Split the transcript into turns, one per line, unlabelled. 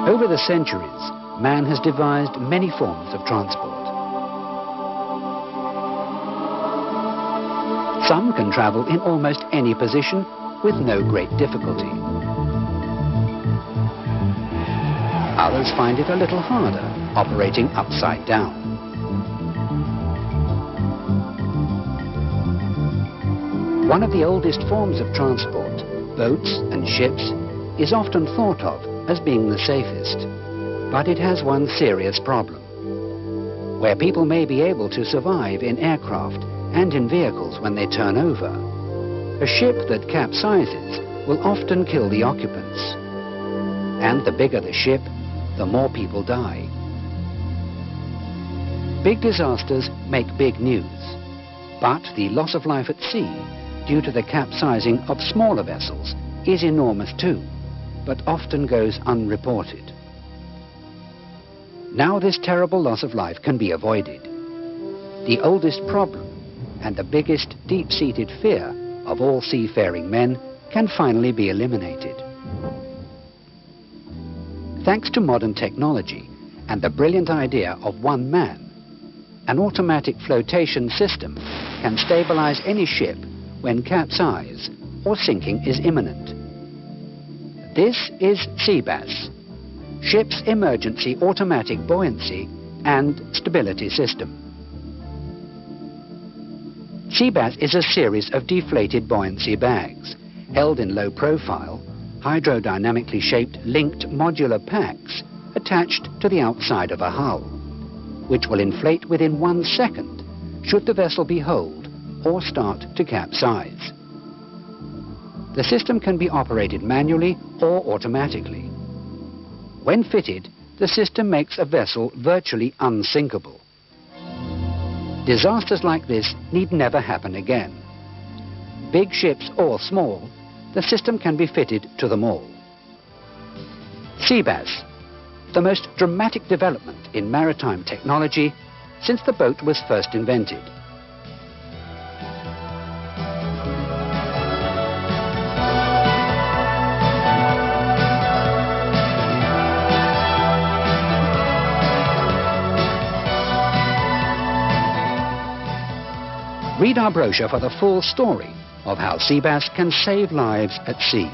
Over the centuries, man has devised many forms of transport. Some can travel in almost any position with no great difficulty. Others find it a little harder, operating upside down. One of the oldest forms of transport, boats and ships, is often thought of as being the safest, but it has one serious problem. Where people may be able to survive in aircraft and in vehicles when they turn over, a ship that capsizes will often kill the occupants. And the bigger the ship, the more people die. Big disasters make big news, but the loss of life at sea due to the capsizing of smaller vessels is enormous too, but often goes unreported. Now this terrible loss of life can be avoided. The oldest problem and the biggest deep-seated fear of all seafaring men can finally be eliminated. Thanks to modern technology and the brilliant idea of one man, an automatic flotation system can stabilize any ship when capsize or sinking is imminent. This is SEABASS, Ship's Emergency Automatic Buoyancy and Stability System. SEABASS is a series of deflated buoyancy bags, held in low profile, hydrodynamically shaped linked modular packs attached to the outside of a hull, which will inflate within 1 second should the vessel be holed or start to capsize. The system can be operated manually or automatically. When fitted, the system makes a vessel virtually unsinkable. Disasters like this need never happen again. Big ships or small, the system can be fitted to them all. SEABASS, the most dramatic development in maritime technology since the boat was first invented. Read our brochure for the full story of how SEABASS can save lives at sea.